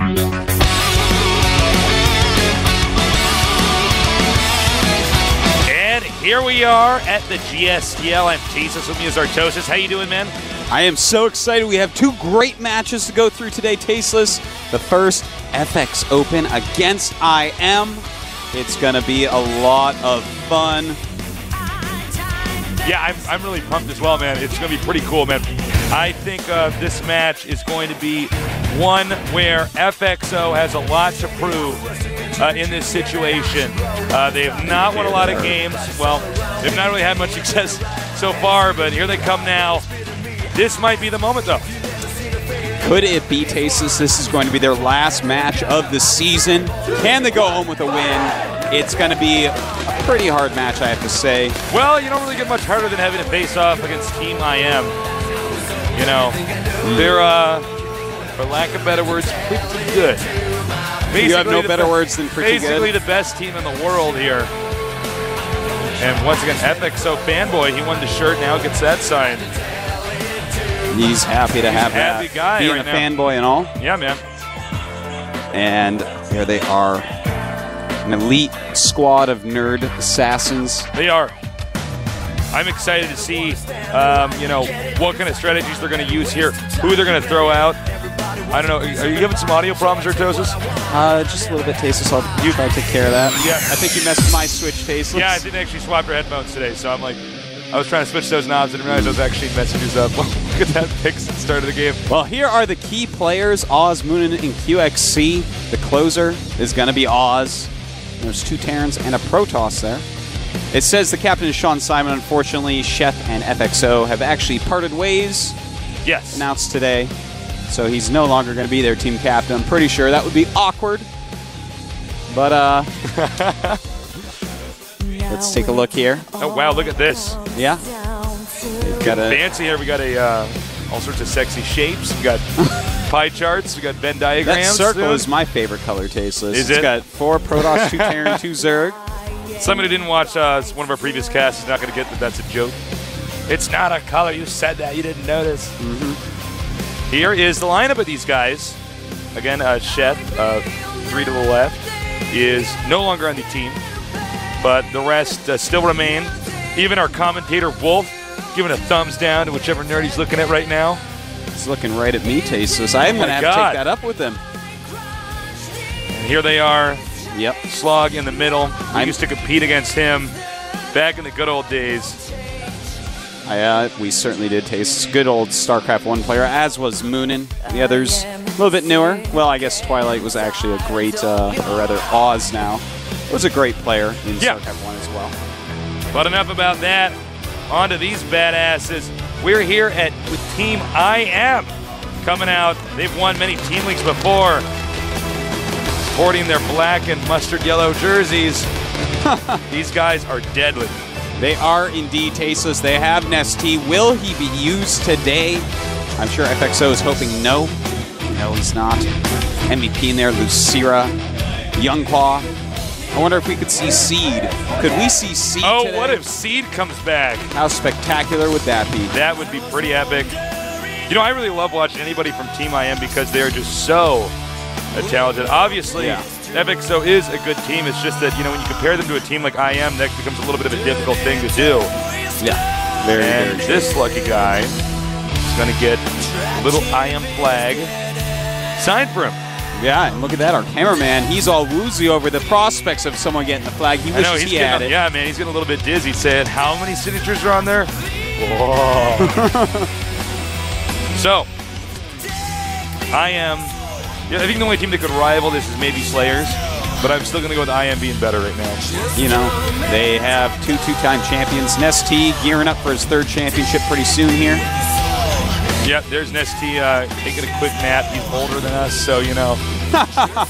And here we are at the GSTL. I'm Tasteless, with me is Artosis. How you doing, man? I am so excited. We have two great matches to go through today, Tasteless. The first, FXOpen against IM. It's going to be a lot of fun. Yeah, I'm really pumped as well, man. It's going to be pretty cool, man. I think this match is going to be one where FXO has a lot to prove in this situation. They have not won a lot of games. Well, they've not really had much success so far, but here they come now. This might be the moment, though. Could it be, Tasteless? This is going to be their last match of the season. Can they go home with a win? It's going to be a pretty hard match, I have to say. Well, you don't really get much harder than having to face off against Team IM. You know, they're, for lack of better words, pretty good. Basically, you have no better words than pretty good. Basically the best team in the world here. And once again, FXO fanboy, he won the shirt, now gets that signed. He's happy to have that. Happy guy being right a now. fanboy and all. Yeah, man. And here they are, an elite squad of nerd assassins. They are. I'm excited to see, you know, what kind of strategies they're going to use here, who they're going to throw out. I don't know. Are you having some audio problems, Artosis? Just a little bit, Tasteless. I'll try to take care of that. Yeah. I think you messed my Switch, Tasteless. Yeah, I didn't actually swap your headphones today, so I'm like, I was trying to switch those knobs and realized I was actually messing yours up. Look at that picks at the start of the game. Well, here are the key players, Oz, Moonin, and QXC. The closer is going to be Oz. There's two Terrans and a Protoss there. It says the captain is Sean Simon. Unfortunately, Chef and FXO have actually parted ways. Yes. Announced today. So he's no longer going to be their team captain. I'm pretty sure that would be awkward. But, let's take a look here. Oh, wow, look at this. Yeah. We've got a fancy here. We got all sorts of sexy shapes. We got pie charts. We got Venn diagrams. That circle is my favorite color, Tasteless. Is It's it? got 4 Protoss, 2 Terran, 2 Zerg. Somebody who didn't watch one of our previous casts is not going to get that that's a joke. It's not a color. You said that. You didn't notice. Here is the lineup of these guys. Again, Chet, 3 to the left, is no longer on the team, but the rest still remain. Even our commentator, Wolf, giving a thumbs down to whichever nerd he's looking at right now. He's looking right at me, Tasteless. I am going to have to take that up with him. And here they are. Yep. Slog in the middle. I used to compete against him back in the good old days. We certainly did, taste good old StarCraft 1 player, as was Moonin. The others a little bit newer. Well, I guess Twilight was actually a great, or rather Oz now, was a great player in StarCraft 1 as well. But enough about that. On to these badasses. We're here with Team IM coming out. They've won many team leagues before, sporting their black and mustard yellow jerseys. These guys are deadly. They are indeed, Tasteless. They have Nesty. Will he be used today? I'm sure FXO is hoping no. No, he's not. MVP in there, Lucira, Youngpaw. I wonder if we could see Seed. Could we see Seed today? What if Seed comes back? How spectacular would that be? That would be pretty epic. You know, I really love watching anybody from Team IM because they're just so talented. Obviously, FXO is a good team. It's just that, you know, when you compare them to a team like IM, that becomes a little bit of a difficult thing to do. Yeah, very And this lucky guy is going to get a little IM flag signed for him. Yeah, and look at that, our cameraman, he's all woozy over the prospects of someone getting the flag. He wishes he had it. Yeah, man, he's getting a little bit dizzy saying, how many signatures are on there? Whoa. So, I think the only team that could rival this is maybe Slayers, but I'm still going to go with IM being better right now. You know, they have two-time champions. Nesty gearing up for his 3rd championship pretty soon here. Yep, there's Nesty taking a quick nap. He's older than us, so, you know,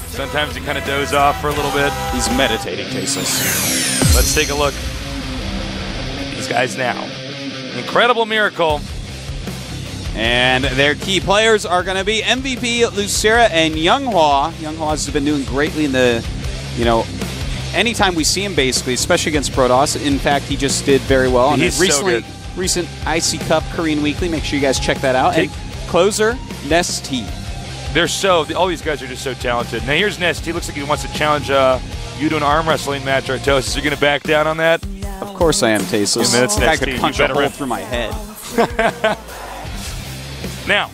sometimes he kind of doze off for a little bit. He's meditating, Tasteless. Let's take a look. These guys now. Incredible Miracle. And their key players are going to be MVP, Lucira, and Younghua. Younghua has been doing greatly in the, you know, anytime we see him, basically, especially against Protoss. In fact, he just did very well. And He's recently, so good. Recent IC Cup Korean Weekly. Make sure you guys check that out. And closer, Nesty. all these guys are just so talented. Now here's Nest. He looks like he wants to challenge you to an arm wrestling match, Artosis. You're going to back down on that? Of course I am, Tasos. I could punch a hole through my head. Now,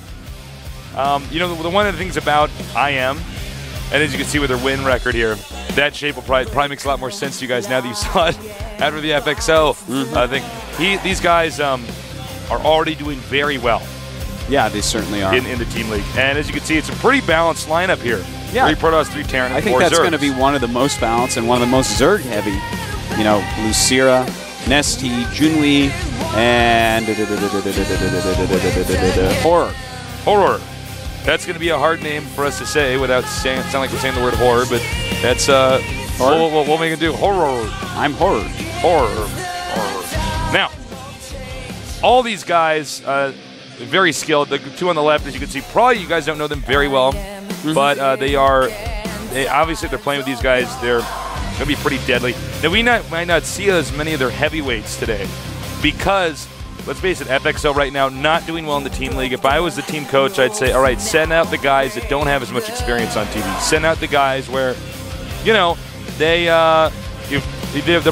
one of the things about IM, and as you can see with their win record here, that shape will probably makes a lot more sense to you guys now that you saw it after the FXO. I think these guys are already doing very well. Yeah, they certainly are. In the team league. And as you can see, it's a pretty balanced lineup here. Yeah. 3 Protoss, 3 Terran, and 4 I think that's Zergs. going to be one of the most balanced and one of the most Zerg heavy. You know, Lucira, Nesty, Junwei, and Horror. That's going to be a hard name for us to say without sound like we're saying the word horror, but that's what we can do. Horror. I'm Horror. Horror. Now, all these guys, very skilled. The 2 on the left, as you can see, probably you guys don't know them very well, but obviously they're playing with these guys. They're going to be pretty deadly. Now, we might not see as many of their heavyweights today because, let's face it, FXO right now not doing well in the team league. If I was the team coach, I'd say, all right, send out the guys that don't have as much experience on TV. Send out the guys where, they're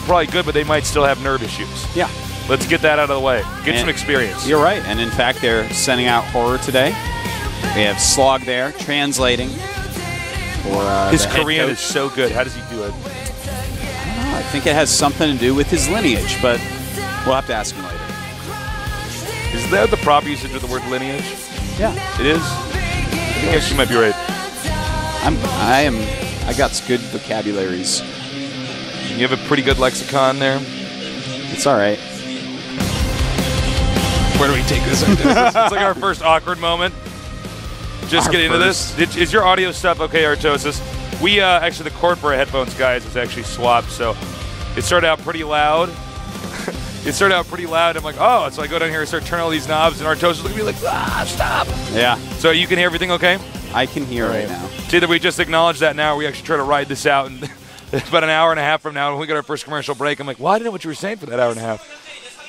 probably good, but they might still have nerve issues. Yeah. Let's get that out of the way. Get some experience. You're right. And in fact, they're sending out Horror today. We have Slog there translating. His Korean is so good. How does he do it? I don't know. I think it has something to do with his lineage, but we'll have to ask him later. Is that the proper usage of the word lineage? Yeah. It is? I think actually might be right. I got good vocabularies. You have a pretty good lexicon there. It's all right. Where do we take this? It's like our first awkward moment. Just get into this. Is your audio stuff okay, Artosis? We actually, the cord for our headphones, guys, is actually swapped. So it started out pretty loud. I'm like, oh, so I go down here and start turning all these knobs, and Artosis look at me like, stop. Yeah. So you can hear everything okay? I can hear right now. It's either we just acknowledge that now, or we actually try to ride this out, and about an hour and a half from now, when we get our first commercial break, I'm like, well, I didn't know what you were saying for that hour and a half.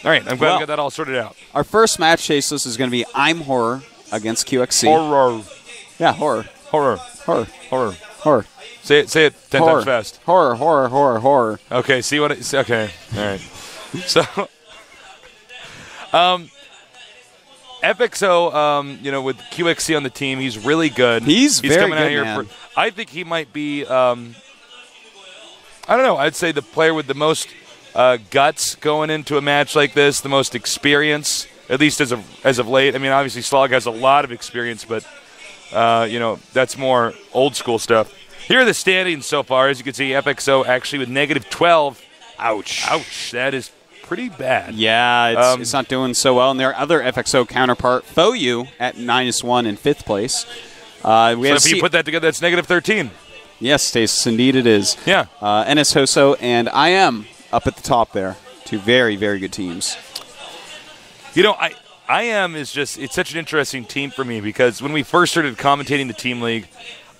All right, I'm glad we got that all sorted out. Our first match, Chaseless, is going to be I'm Horror against QXC. Horror. Yeah, Horror. Horror. Horror. Horror. Horror. Say it 10 times fast. Horror, horror, horror, horror. Okay, see what it's okay. All right. So FXO, with QXC on the team, he's really good. He's very coming good, out here man. I think he might be I don't know, I'd say the player with the most guts going into a match like this, the most experience, at least as of late. I mean, obviously Slog has a lot of experience, but that's more old school stuff. Here are the standings so far. As you can see, FXO actually with -12. Ouch. That is pretty bad. Yeah, it's not doing so well. And their other FXO counterpart, FOU, at -1 in 5th place. So if you put that together, that's -13. Yes, Stasis, indeed it is. Yeah. NS Hoso and IM up at the top there. 2 very, very good teams. IM is just, it's such an interesting team for me because when we first started commentating the team league,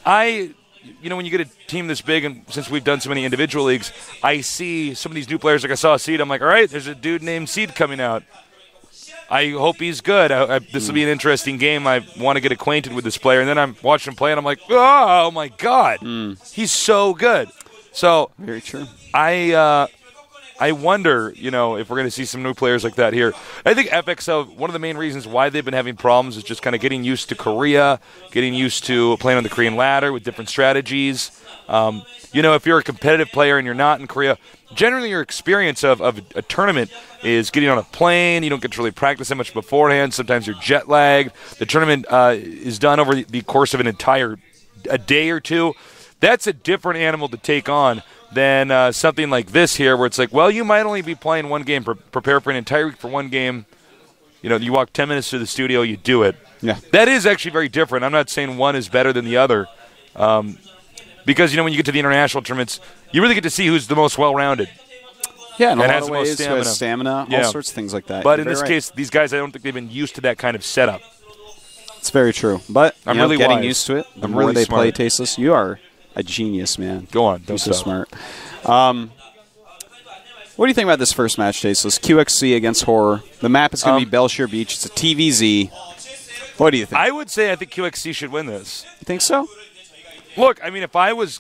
when you get a team this big, and since we've done so many individual leagues, I see some of these new players. Like I saw Seed, I'm like, all right, there's a dude named Seed coming out. I hope he's good. This will be an interesting game. I want to get acquainted with this player. And then I'm watching him play, and I'm like, oh, my God. He's so good. So very true. I wonder, if we're going to see some new players like that here. I think FXO, one of the main reasons why they've been having problems is just kind of getting used to Korea, getting used to playing on the Korean ladder with different strategies. If you're a competitive player and you're not in Korea, generally your experience of a tournament is getting on a plane. You don't get to really practice that much beforehand. Sometimes you're jet lagged. The tournament is done over the course of a day or two. That's a different animal to take on than something like this here, where it's like, well, you might only be playing one game, prepare for an entire week for one game. You walk 10 minutes to the studio, you do it. Yeah. That is actually very different. I'm not saying one is better than the other. Because, when you get to the international tournaments, you really get to see who's the most well-rounded. Yeah, in a lot has of the most ways, stamina, all sorts of things like that. But in this case, these guys, I don't think they've been used to that kind of setup. It's very true. But I'm really getting wise. used to it. The I'm more really they smart. play Tasteless, you are a genius, man. Go on. You're so smart. What do you think about this first match, Tasteless? QXC against Horror. The map is going to be Belshire Beach. It's a TVZ. What do you think? I would say I think QXC should win this. You think so? Look, I mean, if I was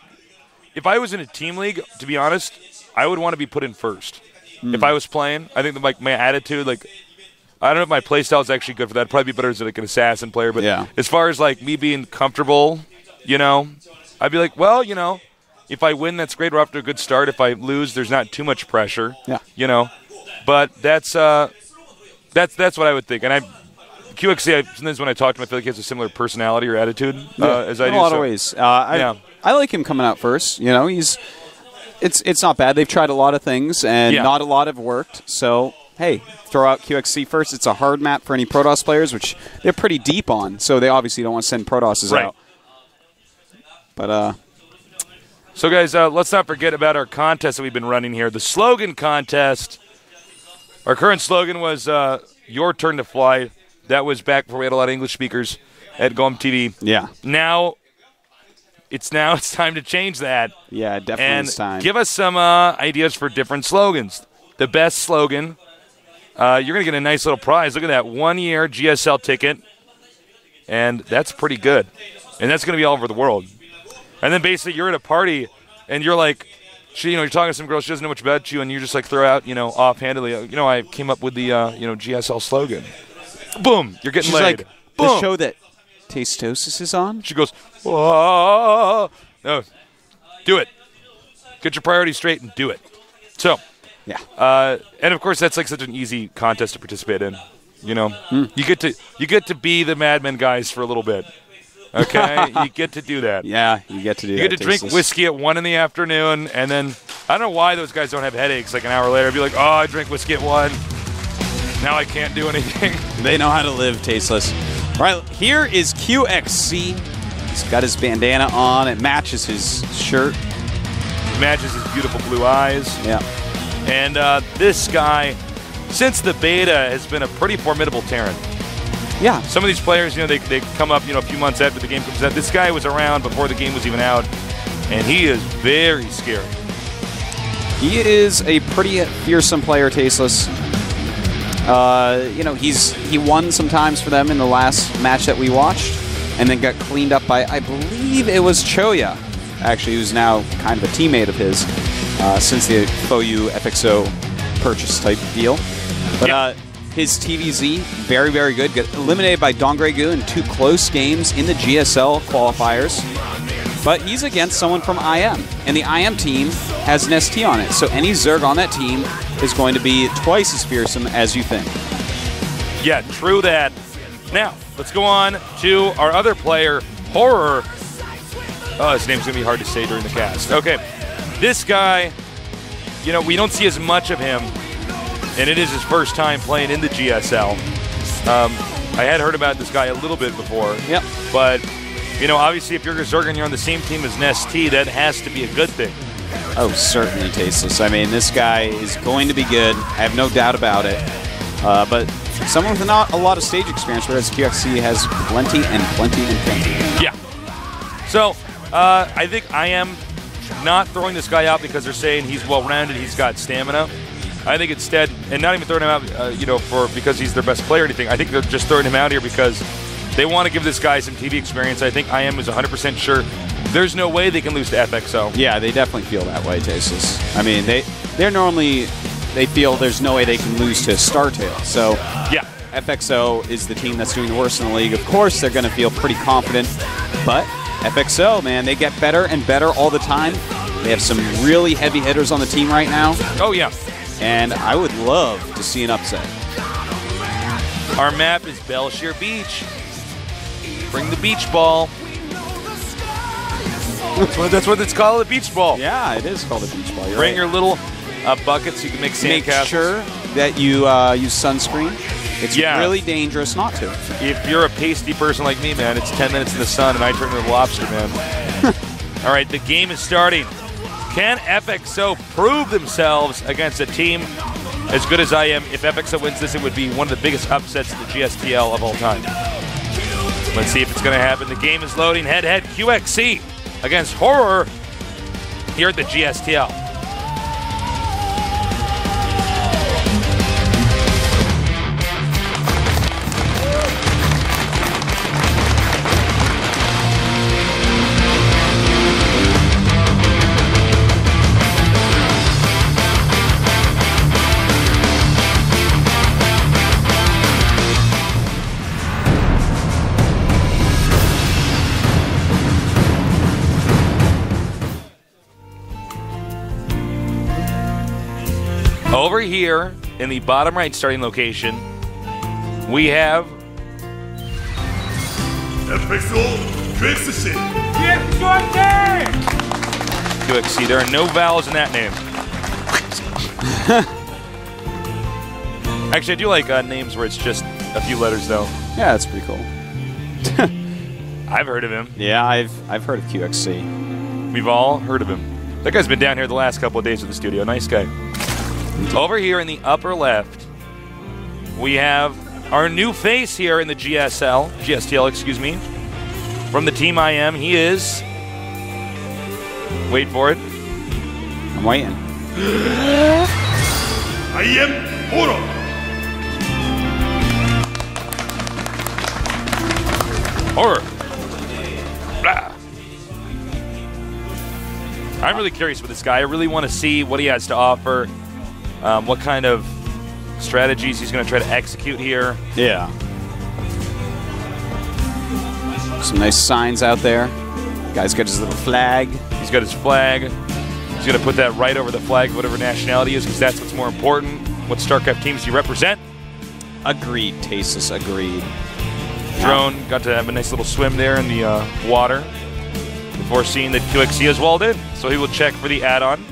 in a team league, to be honest, I would want to be put in first. If I was playing, I think that, my attitude, I don't know if my play style is actually good for that. It'd probably be better as an assassin player. But as far as me being comfortable, I'd be like, well, if I win, that's great. We're off to a good start. If I lose, there's not too much pressure. Yeah. But that's what I would think. And QXC, sometimes when I talk to him, I feel like he has a similar personality or attitude as I do. In a lot of ways. I like him coming out first. It's not bad. They've tried a lot of things, and not a lot have worked. So, hey, throw out QXC first. It's a hard map for any Protoss players, which they're pretty deep on. So they obviously don't want to send Protosses out. But, so, guys, let's not forget about our contest that we've been running here. The Slogan contest. Our current slogan was your turn to fly. That was back before we had a lot of English speakers at GOMTV. Yeah. Now it's time to change that. Yeah, definitely and it's time. Give us some ideas for different slogans. The best slogan, you're going to get a nice little prize. Look at that, 1-year GSL ticket, and that's pretty good. And that's going to be all over the world. And then basically you're at a party, and you're like, you're talking to some girl, she doesn't know much about you, and you just throw out, offhandedly, I came up with the, GSL slogan. Boom, you're getting laid. She's like, the show that Tastosis is on? She goes, whoa. No, do it. Get your priorities straight and do it. So, and of course that's such an easy contest to participate in. You get to be the Mad Men guys for a little bit. Okay, you get to do that. Yeah, you get to do that. You get to drink whiskey at 1 in the afternoon, and then I don't know why those guys don't have headaches. An hour later, I'd be like, I drink whiskey at 1. Now I can't do anything. They know how to live tasteless. All right, here is QXC. He's got his bandana on. It matches his shirt. It matches his beautiful blue eyes. Yeah. And this guy, since the beta, has been a pretty formidable Terran. Yeah. Some of these players, they come up, a few months after the game comes out. This guy was around before the game was even out, and he is very scary. He is a pretty fearsome player, tasteless. He won sometimes for them in the last match that we watched, and then got cleaned up by, I believe it was Choya, actually, who's now kind of a teammate of his since the FOU FXO purchase type deal. But his TVZ, very, very good. Got eliminated by Dongregu in 2 close games in the GSL qualifiers. But he's against someone from IM, and the IM team has an ST on it. So any Zerg on that team is going to be twice as fearsome as you think. Yeah, true that. Now, let's go on to our other player, Horror. Oh, his name's going to be hard to say during the cast. Okay, this guy, we don't see as much of him, and it is his first time playing in the GSL. I had heard about this guy a little bit before. Yep. But, obviously if you're a Zerg and you're on the same team as Nesty, that has to be a good thing. Oh, certainly, Tasteless. I mean, this guy is going to be good. I have no doubt about it. But someone with not a lot of stage experience, whereas QXC has plenty and plenty and plenty. Yeah. So, I think I am not throwing this guy out because they're saying he's well-rounded, he's got stamina. I think instead, and not even throwing him out, because he's their best player or anything. I think they're just throwing him out here because they want to give this guy some TV experience. I think IM is 100% sure there's no way they can lose to FXO. Yeah, they definitely feel that way, Tasteless. I mean, they feel there's no way they can lose to StarTale. So, yeah, FXO is the team that's doing the worst in the league. Of course, they're going to feel pretty confident. But FXO, man, they get better and better all the time. They have some really heavy hitters on the team right now. Oh, yeah. And I would love to see an upset. Our map is Belshire Beach. Bring the beach ball. That's what it's called, a beach ball. Yeah, it is called a beach ball. Bring your little bucket so you can make sandcastles. Make sure that you use sunscreen. It's really dangerous not to. If you're a pasty person like me, man, it's 10 minutes in the sun and I turn into a lobster, man. All right, the game is starting. Can FXO prove themselves against a team as good as I am? If FXO wins this, it would be one of the biggest upsets in the GSTL of all time. Let's see if it's going to happen. The game is loading. Head-to-head QXC against Horror here at the GSTL. Over here in the bottom right starting location, we have QXC. There are no vowels in that name. Actually, I do like names where it's just a few letters, though. Yeah, that's pretty cool. I've heard of him. Yeah, I've heard of QXC. We've all heard of him. That guy's been down here the last couple of days at the studio. Nice guy. Over here in the upper left, we have our new face here in the GSTL, excuse me, from the Team IM. He is... Wait for it. I'm waiting. I am Oro. Horror. Blah. I'm really curious with this guy. I really want to see what he has to offer, what kind of strategies he's going to try to execute here. Yeah. Some nice signs out there. Guy's got his little flag. He's got his flag. He's going to put that right over the flag of whatever nationality is, because that's what's more important. What StarCraft teams you represent. Agreed, Tasis, agreed. Drone got to have a nice little swim there in the water before seeing that QXC is walled in. So he will check for the add-on.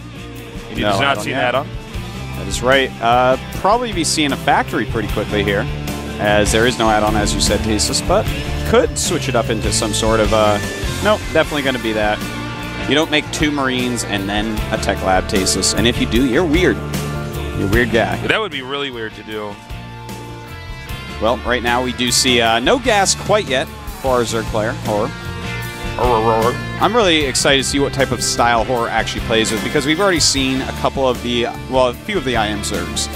He does not see an add-on. That is right. Probably be seeing a factory pretty quickly here, as there is no add-on, as you said, Tasis, but could switch it up into some sort of... nope, definitely going to be that. You don't make 2 Marines and then a Tech Lab, Tasis. And if you do, you're weird. You're a weird guy. That would be really weird to do. Well, right now we do see no gas quite yet for our Zerg player, Horror. I'm really excited to see what type of style Horror actually plays with, because we've already seen a couple of the, well, a few of the IM Zergs.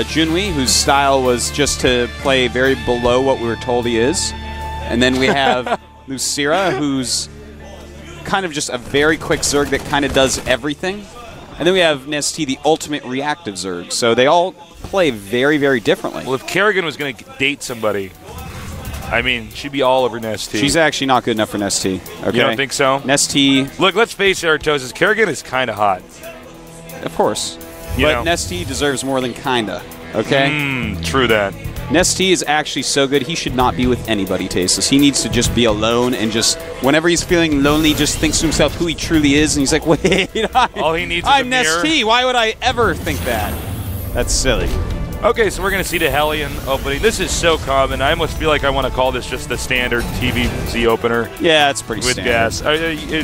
Junwei, whose style was just to play very below what we were told he is. And then we have Lucira, who's kind of just a very quick Zerg that kind of does everything. And then we have Nestea, the ultimate reactive Zerg. So they all play very, very differently. Well, if Kerrigan was going to date somebody, I mean, she'd be all over Nestea. She's actually not good enough for Nestea. Okay? You don't think so? Nestea... Look, let's face it, Artosis. Kerrigan is kind of hot. Of course. But Nestea deserves more than kinda. Okay? True that. Nestea is actually so good, he should not be with anybody, Tasis. He needs to just be alone and just, whenever he's feeling lonely, just thinks to himself who he truly is, and he's like, wait, all he needs is I'm a mirror. Nestea. Why would I ever think that? That's silly. Okay, so we're going to see the Hellion opening. This is so common. I almost feel like I want to call this just the standard TVZ opener. Yeah, it's pretty with standard. gas.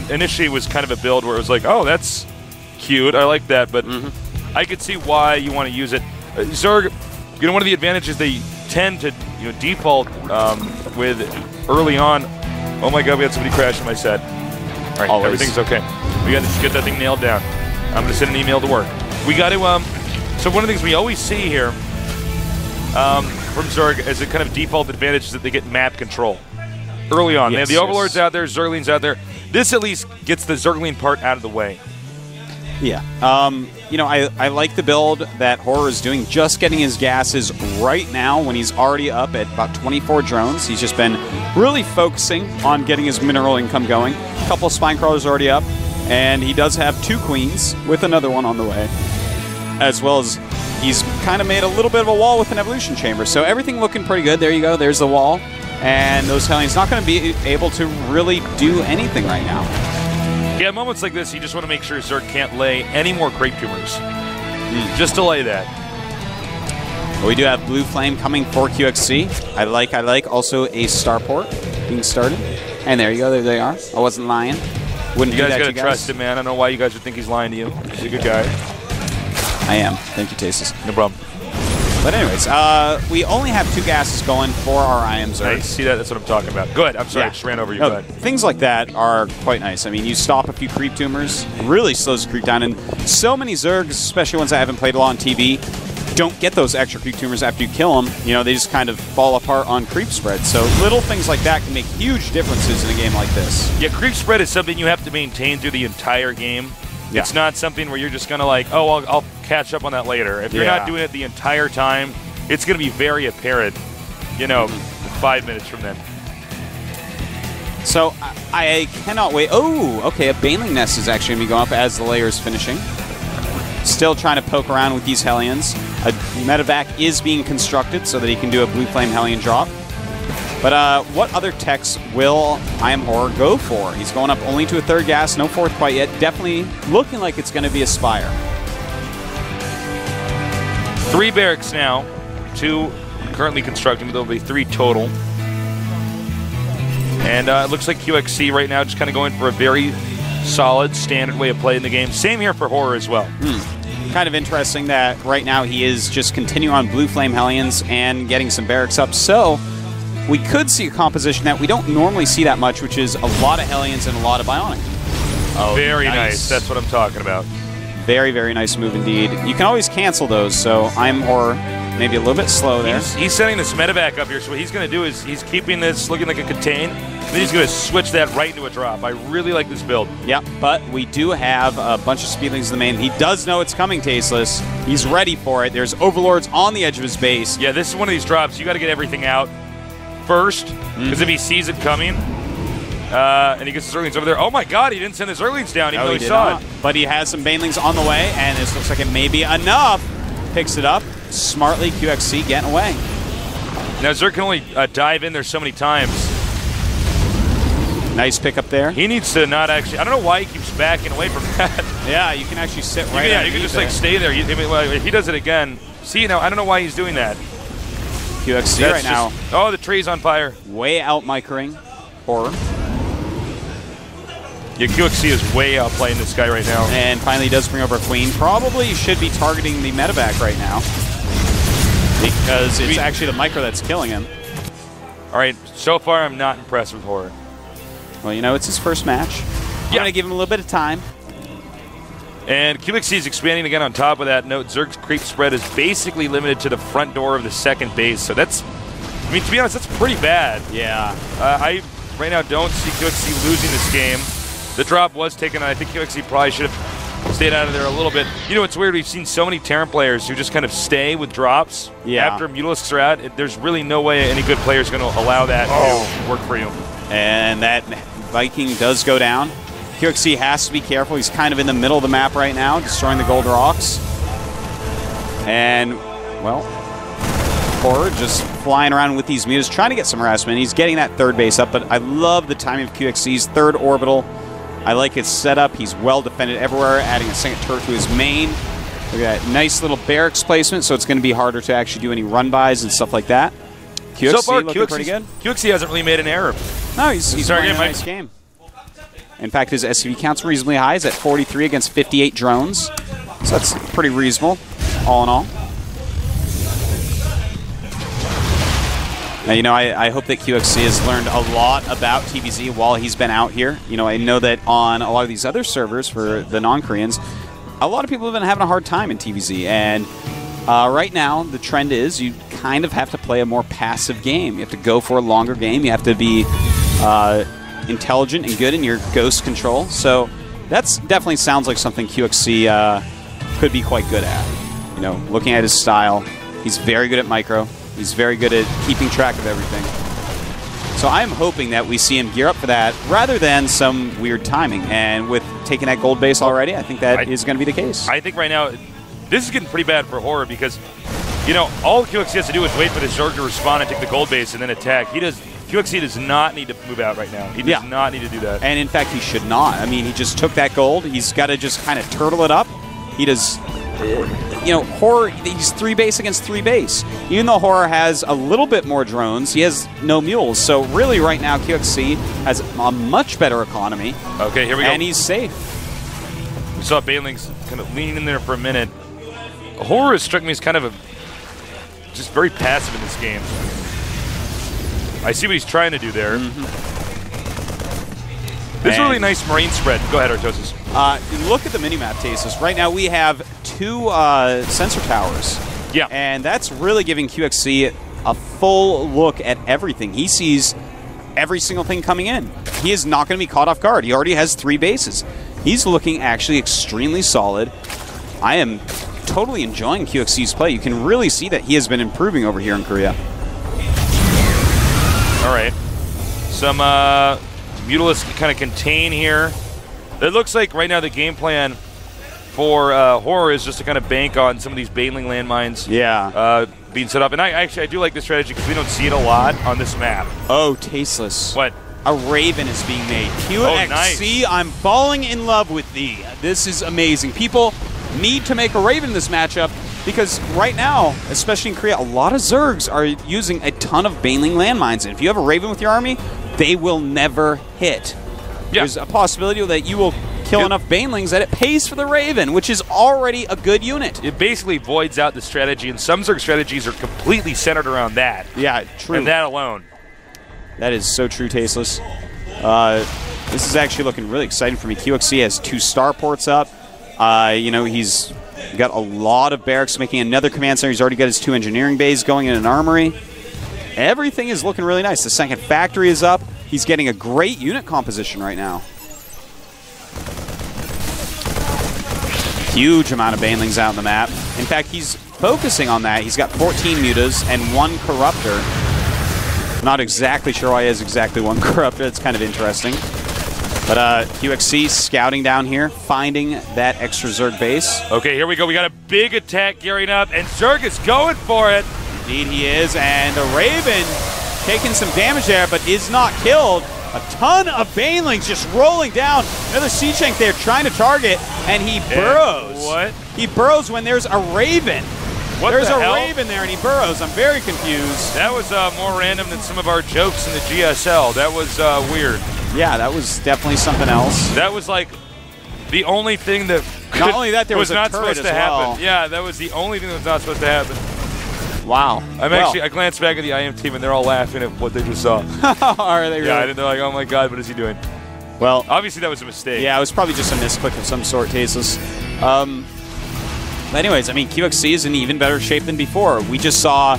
Initially, it was kind of a build where it was like, oh, that's cute. I like that, but I could see why you want to use it. Zerg, one of the advantages they tend to default with early on. Oh my God, we had somebody crash in my set. All right, Always. everything's okay. We got to get that thing nailed down. I'm going to send an email to work. We got to. So one of the things we always see here from Zerg as a kind of default advantage is that they get map control early on. They have the Overlords out there, Zerglings out there. This at least gets the Zergling part out of the way. Yeah. I like the build that Horror is doing, just getting his gases right now when he's already up at about 24 drones. He's just been really focusing on getting his mineral income going. A couple of Spine Crawlers already up, and he does have 2 Queens with another one on the way, as well as he's kind of made a little bit of a wall with an Evolution Chamber. So everything looking pretty good. There you go. There's the wall. And those Hellions not going to be able to really do anything right now. Yeah, moments like this, you just want to make sure Zerg can't lay any more Crepe Tumors. Just delay that. Well, we do have Blue Flame coming for QXC. I like also a Starport being started. And there you go. There they are. I wasn't lying. Wouldn't you do guys that got to to trust him, man. I don't know why you guys would think he's lying to you. He's a good guy. I am. Thank you, Tasis. No problem. But anyways, we only have 2 gases going for our IM Zerg. Nice. See that? That's what I'm talking about. Good. I'm sorry. Yeah. I just ran over you. No, Go ahead. things like that are quite nice. I mean, you stop a few creep tumors, really slows the creep down, and so many Zergs, especially ones that haven't played a lot on TV, don't get those extra creep tumors after you kill them. They just kind of fall apart on creep spread. So little things like that can make huge differences in a game like this. Yeah, creep spread is something you have to maintain through the entire game. Yeah. It's not something where you're just going to like, oh, I'll catch up on that later. If you're not doing it the entire time, it's going to be very apparent, 5 minutes from then. So I cannot wait. Oh, okay, a Baneling Nest is actually going to be going up as the layer is finishing. Still trying to poke around with these Hellions. A medevac is being constructed so that he can do a Blue Flame Hellion drop. But what other techs will I Am Horror go for? He's going up only to a 3rd gas, no 4th quite yet. Definitely looking like it's going to be a Spire. 3 barracks now. 2 currently constructing, but there'll be 3 total. And it looks like QXC right now just kind of going for a very solid, standard way of playing the game. Same here for Horror as well. Kind of interesting that right now he is just continuing on Blue Flame Hellions and getting some barracks up. So we could see a composition that we don't normally see that much, which is a lot of Hellions and a lot of Bionic. Oh, very nice. That's what I'm talking about. Very, very nice move indeed. You can always cancel those, so I Am Horror maybe a little bit slow there. He's setting this medevac up here, so what he's going to do is he's keeping this looking like a contain, and then he's going to switch that right into a drop. I really like this build. Yep, but we do have a bunch of speedlings in the main. He does know it's coming, Tasteless. He's ready for it. There's Overlords on the edge of his base. Yeah, this is one of these drops. You got to get everything out first, because if he sees it coming, and he gets his Zerglings over there. Oh my god, he didn't send his Zerglings down even though he saw it. But he has some Banelings on the way, and this looks like it may be enough. Picks it up. Smartly, QXC getting away. Now Zerg can only dive in there so many times. Nice pickup there. He needs to not actually, I don't know why he keeps backing away from that. Yeah, you can actually sit right Yeah, you can just like stay there. If he does it again. See, now I don't know why he's doing that. QXC right now. Oh, the tree's on fire. Way out microing. Horror. Yeah, QXC is way out playing this guy right now. And finally he does bring over a Queen. Probably should be targeting the medevac right now, because it's actually the micro that's killing him. All right, so far I'm not impressed with Horror. Well, you know, it's his first match. I'm going to give him a little bit of time. And QXC is expanding again on top of that. Note, Zerg's creep spread is basically limited to the front door of the 2nd base. So that's, I mean, to be honest, that's pretty bad. Yeah. I right now don't see QXC losing this game. The drop was taken, and I think QXC probably should have stayed out of there a little bit. You know, it's weird. We've seen so many Terran players who just kind of stay with drops after Mutalisks are out. There's really no way any good player is going to allow that to work for you. And that Viking does go down. QXC has to be careful. He's kind of in the middle of the map right now, destroying the gold rocks. And, well, Horror just flying around with these mutas, trying to get some harassment. He's getting that 3rd base up, but I love the timing of QXC's 3rd orbital. I like his setup. He's well defended everywhere, adding a 2nd turret to his main. Look at that nice little barracks placement, so it's going to be harder to actually do any run-bys and stuff like that. QXC so far, looking pretty good. QXC hasn't really made an error. No, he's playing a nice game. In fact, his SCV count's reasonably high. He's at 43 against 58 drones. So that's pretty reasonable, all in all. Now, you know, I hope that QXC has learned a lot about TVZ while he's been out here. You know, I know that on a lot of these other servers for the non-Koreans, a lot of people have been having a hard time in TVZ. And right now, the trend is you kind of have to play a more passive game. You have to go for a longer game. You have to be intelligent and good in your ghost control. So that's definitely sounds like something QXC could be quite good at. You know, looking at his style, he's very good at micro. He's very good at keeping track of everything. So I'm hoping that we see him gear up for that rather than some weird timing. And with taking that gold base already, I think that is going to be the case. I think right now, this is getting pretty bad for Horror because, you know, all QXC has to do is wait for the Zerg to respond and take the gold base and then attack. QXC does not need to move out right now. He does not need to do that. And in fact, he should not. I mean, he just took that gold. He's got to just kind of turtle it up. He does... You know, Horror, he's 3 base against 3 base. Even though Horror has a little bit more drones, he has no mules. So really right now, QXC has a much better economy. Okay, here we go. And he's safe. We saw Banelings kind of lean in there for a minute. Horror has struck me as kind of just very passive in this game. I see what he's trying to do there. This is a really nice Marine spread. Go ahead, Artosis. Look at the minimap, Tasis. Right now we have 2 sensor towers. Yeah. And that's really giving QXC a full look at everything. He sees every single thing coming in. He is not going to be caught off guard. He already has 3 bases. He's looking actually extremely solid. I am totally enjoying QXC's play. You can really see that he has been improving over here in Korea. All right. Some Mutalisks kind of contain here. It looks like right now the game plan for Horror is just to kind of bank on some of these Baneling landmines being set up. And I do like this strategy because we don't see it a lot on this map. Oh, tasteless. What? A Raven is being made. QXC, nice. I'm falling in love with thee. This is amazing. People need to make a Raven in this matchup because right now, especially in Korea, a lot of Zergs are using a ton of Baneling landmines. And if you have a Raven with your army, they will never hit. Yeah. There's a possibility that you will kill enough Banelings that it pays for the Raven, which is already a good unit. It basically voids out the strategy, and some Zerg strategies are completely centered around that. Yeah, true. And that alone. That is so true, Tasteless. This is actually looking really exciting for me. QXC has 2 starports up. You know, he's got a lot of barracks, making another command center. He's already got his 2 engineering bays going in an armory. Everything is looking really nice. The 2nd factory is up. He's getting a great unit composition right now. Huge amount of Banelings out on the map. In fact, he's focusing on that. He's got 14 mutas and 1 corruptor. Not exactly sure why he has exactly 1 corruptor. It's kind of interesting. But QXC scouting down here, finding that extra Zerg base. Okay, here we go. We got a big attack gearing up, and Zerg is going for it. Indeed he is, and the Raven taking some damage there, but is not killed. A ton of Banelings just rolling down. Another Siege Tank there trying to target, and he burrows. What? He burrows when there's a Raven. There's a Raven there, and he burrows. I'm very confused. That was more random than some of our jokes in the GSL. That was weird. Yeah, that was definitely something else. That was like the only thing that not only that, there was not supposed to happen. Yeah, that was the only thing that was not supposed to happen. Wow. I glanced back at the IM team, and they're all laughing at what they just saw. Are they really? Yeah, and they're like, oh my god, what is he doing? Well, obviously that was a mistake. Yeah, it was probably just a misclick of some sort, Tasteless. But anyways, I mean, QXC is in even better shape than before. We just saw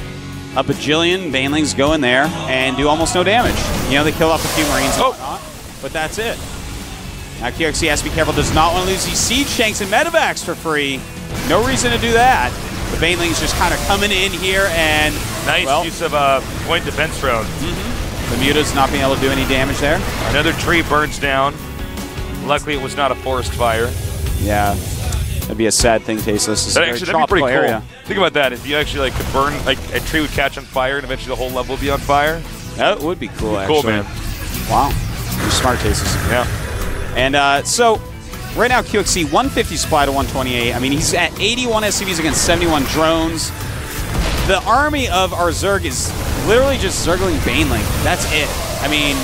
a bajillion Banelings go in there and do almost no damage. You know, they kill off a few Marines and whatnot, but that's it. Now QXC has to be careful, does not want to lose these Siege Tanks and Medevacs for free. No reason to do that. The Banelings just kind of coming in here and... Nice use of a point defense drone. The Muta's not being able to do any damage there. Another tree burns down. Luckily, it was not a forest fire. Yeah. That'd be a sad thing, Tasteless. That'd be pretty cool. Think about that. If you actually could burn, a tree would catch on fire and eventually the whole level would be on fire. That would be cool, actually. Cool, man. Wow. You're smart, Tasteless. Yeah. And so, right now, QXC 150 supply to 128. I mean, he's at 81 SCVs against 71 drones. The army of our Zerg is literally just Zergling Baneling. That's it. I mean,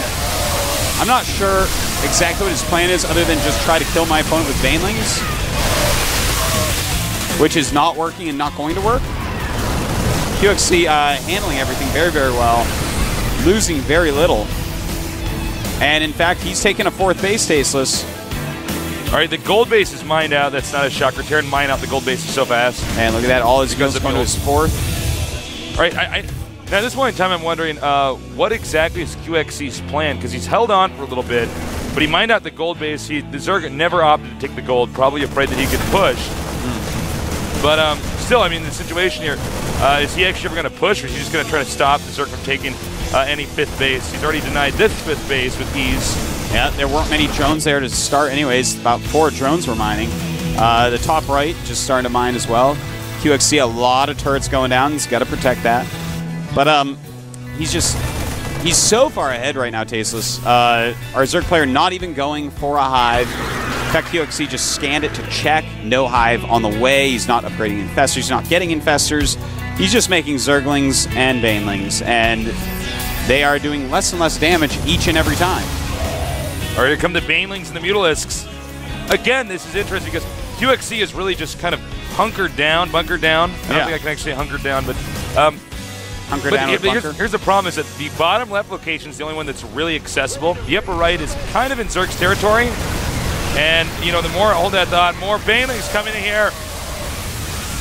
I'm not sure exactly what his plan is other than just try to kill my opponent with Banelings, which is not working and not going to work. QXC handling everything very, very well, losing very little. And in fact, he's taken a 4th base, Tasteless. All right, the gold base is mined out. That's not a shocker. Tearing mine out the gold base is so fast. And look at that. All his goes going to his 4th. All right, now at this point in time, I'm wondering what exactly is QXC's plan? Because he's held on for a little bit, but he mined out the gold base. The Zerg never opted to take the gold, probably afraid that he could push. But still, I mean, the situation here, is he actually ever going to push, or is he just going to try to stop the Zerg from taking any 5th base? He's already denied this 5th base with ease. Yeah, there weren't many drones there to start anyways. About 4 drones were mining. The top right just starting to mine as well. QXC, a lot of turrets going down. He's got to protect that. But he's so far ahead right now, Tasteless. Our Zerg player not even going for a hive. In fact, QXC just scanned it to check. No hive on the way. He's not upgrading infestors. He's not getting infestors. He's just making Zerglings and Banelings. And they are doing less and less damage each and every time. All right, here come the Banelings and the Mutalisks. Again, this is interesting because QXC is really just kind of bunkered down. I don't think I can actually say hunkered down, but here's the problem: is that the bottom left location is the only one that's really accessible. The upper right is kind of in Zerg's territory, and you know, the more I hold that thought, more Banelings coming in here.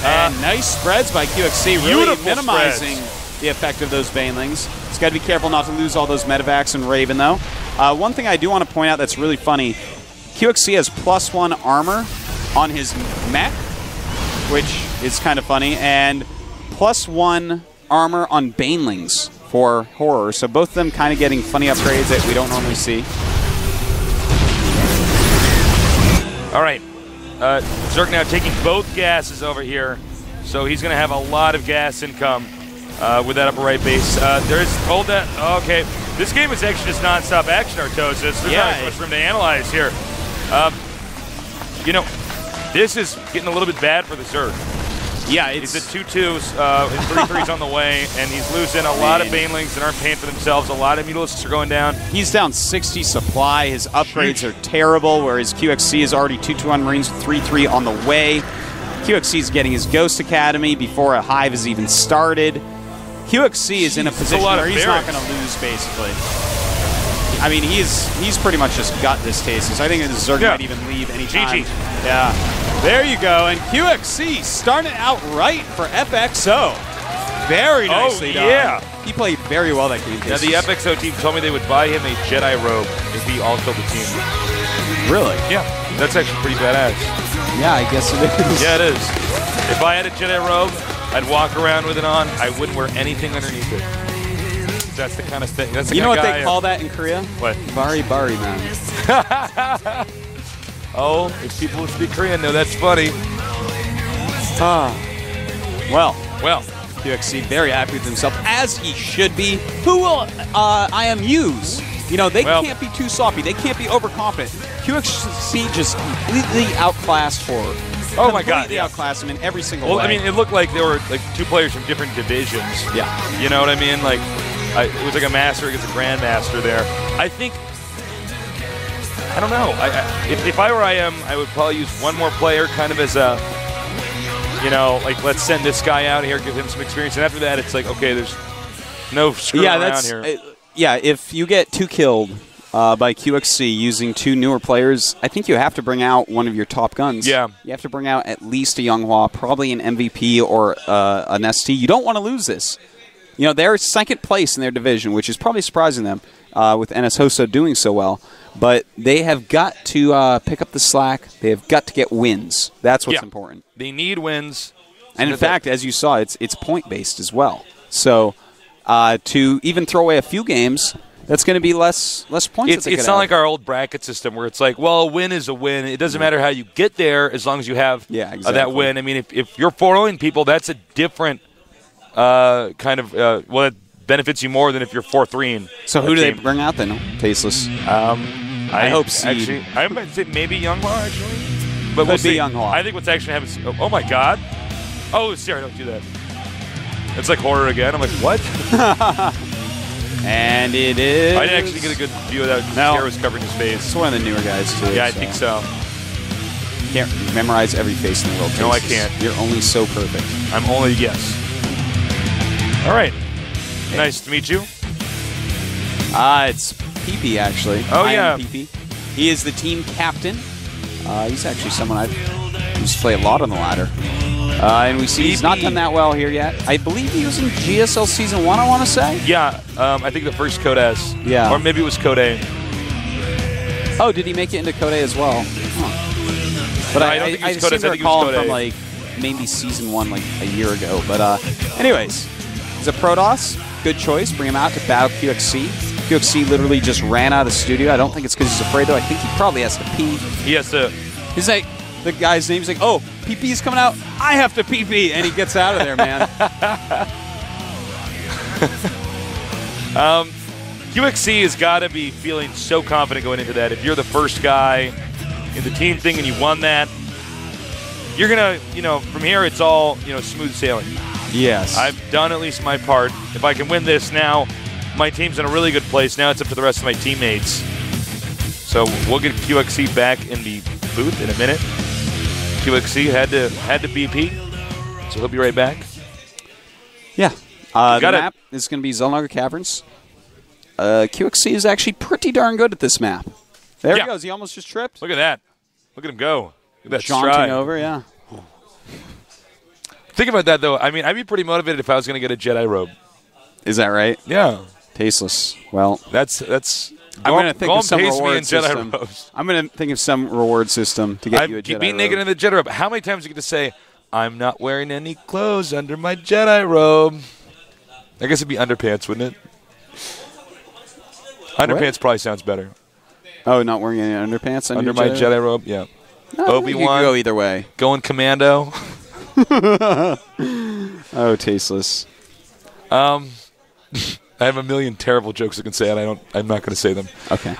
And nice spreads by QXC, really minimizing the effect of those Banelings. He's got to be careful not to lose all those Medevacs and Raven, though. One thing I do want to point out that's really funny: QXC has +1 armor on his mech, which is kind of funny, and +1 armor on Banelings for Horror. So both of them kind of getting funny upgrades that we don't normally see. All right. Zerk now taking both gases over here, so he's going to have a lot of gas income with that upper right base. There's hold that. Okay, this game is actually just non-stop action, Artosis. There's not as much room to analyze here. You know, this is getting a little bit bad for the Zerk. Yeah, he's at 2-2s, and 3-3s on the way, and he's losing a lot of Banelings that aren't paying for themselves. A lot of Mutalisks are going down. He's down 60 supply. His upgrades are terrible, whereas QXC is already 2-2 on Marines with 3-3 on the way. QXC is getting his Ghost Academy before a Hive has even started. QXC is in a position where he's not going to lose, basically. I mean, he's pretty much just got this Tasis. I think Zerg might even leave anytime. GG. Yeah. There you go. And QXC starting out right for FXO. Very nicely done. Yeah. He played very well that game. Now, the FXO team told me they would buy him a Jedi robe if he all killed the team. Really? Yeah. That's actually pretty badass. Yeah, I guess it is. Yeah, it is. If I had a Jedi robe, I'd walk around with it on. I wouldn't wear anything underneath it. That's the kind of thing. That's the you know kind what of they call that in Korea? What? Bari Bari, man. Oh, if people speak Korean, no, that's funny. Well, QXC very happy with himself, as he should be. Who will IMUs? You know, they can't be too sloppy. They can't be overconfident. QXC just completely outclassed Horror. Oh my God! Completely outclassed him in every single way. Well, I mean, it looked like there were like two players from different divisions. Yeah. You know what I mean? Like, it was like a master against a grandmaster there. I think. I don't know. If I were IM, I would probably use one more player kind of as a, you know, like let's send this guy out here, give him some experience. And after that, it's like, okay, there's no screwing around here. Yeah, if you get 2 killed by QXC using 2 newer players, I think you have to bring out one of your top guns. Yeah. You have to bring out at least a Younghua, probably an MVP or an ST. You don't want to lose this. You know, they're second place in their division, which is probably surprising them with NS Hoso doing so well. But they have got to pick up the slack. They have got to get wins. That's what's important. They need wins. And in fact, as you saw, it's point-based as well. So to even throw away a few games, that's going to be less points. It's not like our old bracket system where it's like, well, a win is a win. It doesn't matter how you get there as long as you have that win. I mean, if you're 4-0ing people, that's a different kind of well, it benefits you more than if you're 4-3ing. So who do they bring out then? Tasteless. I hope Seed. Actually, I might say maybe Younghua, actually. But we'll see. Younghua. I think what's actually happening. Oh my God! Oh, Sarah, don't do that. It's like Horror again. I'm like, what? And it is. I didn't actually get a good view of that. Sarah was covering his face. It's one of the newer guys too. Yeah, I think so. You can't memorize every face in the world. No, I can't. You're only so perfect. I'm only All right. Nice to meet you. It's PP, actually. Oh, yeah. PP. He is the team captain. He's actually someone I used to play a lot on the ladder. And we see he's not done that well here yet. I believe he was in GSL Season 1, I want to say. Yeah, I think the first Code S. Yeah. Or maybe it was Code A. Oh, did he make it into Code A as well? Huh. But no, I don't think I it was Code S. seem I to think it was recall Code him A. from like maybe Season 1 like a year ago. But anyways, he's a Protoss. Good choice. Bring him out to battle QXC. QXC literally just ran out of the studio. I don't think it's because he's afraid, though. I think he probably has to pee. He has to. He's like, the guy's name's like, oh, PP's coming out. I have to PP. And he gets out of there, man. QXC has got to be feeling so confident going into that. If you're the first guy in the team thing and you won that, you're going to, from here it's all, smooth sailing. Yes. I've done at least my part. If I can win this now, my team's in a really good place. Now it's up to the rest of my teammates. So we'll get QXC back in the booth in a minute. QXC had to BP, so he'll be right back. Yeah. The map is going to be Zelnagar Caverns. QXC is actually pretty darn good at this map. There he goes. He almost just tripped. Look at that. Look at him go. Look at that jaunting stride. over, yeah. Think about that, though. I mean, I'd be pretty motivated if I was going to get a Jedi robe. Is that right? Yeah. Tasteless. Well, that's. I'm going to think of some reward system. Robes. I'm going to think of some reward system to get you a Jedi robe. Being naked in the Jedi robe. How many times do you get to say, I'm not wearing any clothes under my Jedi robe? I guess it'd be underpants, wouldn't it? Underpants probably sounds better. Oh, not wearing any underpants under my Jedi robe? Yeah. Obi-Wan go either way. going commando. Oh, tasteless. I have a million terrible jokes I can say, and I'm not going to say them. Okay.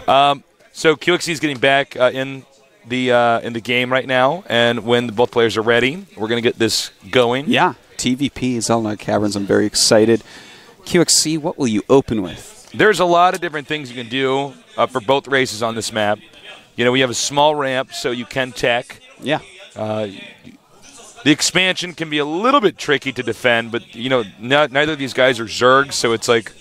So QXC is getting back in the game right now, and when both players are ready, we're going to get this going. Yeah. TVP is all in our caverns. I'm very excited. QXC, what will you open with? There's a lot of different things you can do for both races on this map. You know, we have a small ramp, so you can tech. Yeah. The expansion can be a little bit tricky to defend, but, you know, neither of these guys are Zergs, so it's like,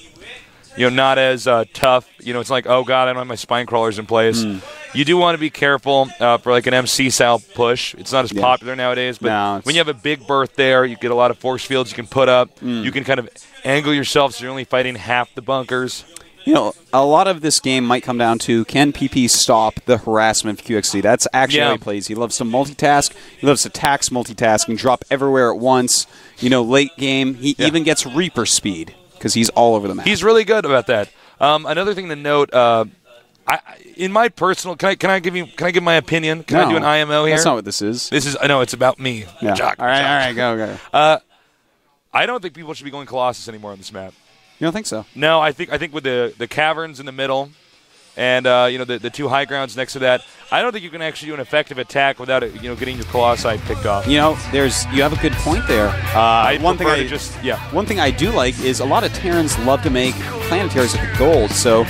you know, not as tough. You know, it's like, oh, God, I don't have my spine crawlers in place. You do want to be careful for, like, an MC-style push. It's not as popular nowadays, but when you have a big berth there, you get a lot of force fields you can put up. You can kind of angle yourself so you're only fighting half the bunkers. You know, a lot of this game might come down to, can PP stop the harassment of QXC? That's actually how he plays. He loves to multitask. He loves to tax multitask and drop everywhere at once. You know, late game, he even gets Reaper speed because he's all over the map. He's really good about that. Another thing to note, in my personal, can I give my opinion? Can I do an IMO here? That's not what this is. I know it's about me. Yeah. Jock, all right, go. I don't think people should be going Colossus anymore on this map. You don't think so? No, I think with the caverns in the middle and you know, the two high grounds next to that, I don't think you can actually do an effective attack without it, you know, getting your Colossi picked off. You know, you have a good point there. One thing I do like is a lot of Terrans love to make planetaries with the gold, so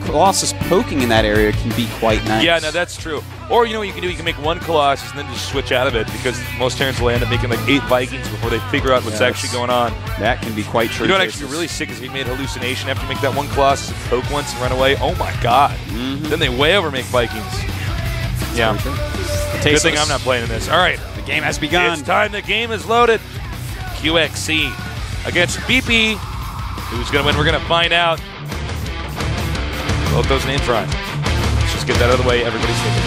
Colossus poking in that area can be quite nice. Yeah, no, that's true. Or, you know what you can do? You can make one Colossus and then just switch out of it, because most Terrans will end up making like 8 Vikings before they figure out what's actually going on. That can be quite true. You know what actually be really sick is if you made Hallucination after you make that one Colossus and poke once and run away. Oh my God. Then they way over make Vikings. Yeah. Good thing I'm not playing in this. All right. The game has begun. It's time. The game is loaded. QXC against BP. Who's going to win? We're going to find out. Both those names rhyme. Let's just get that out of the way. Everybody's thinking.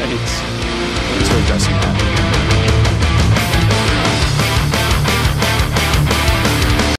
Thanks for addressing that.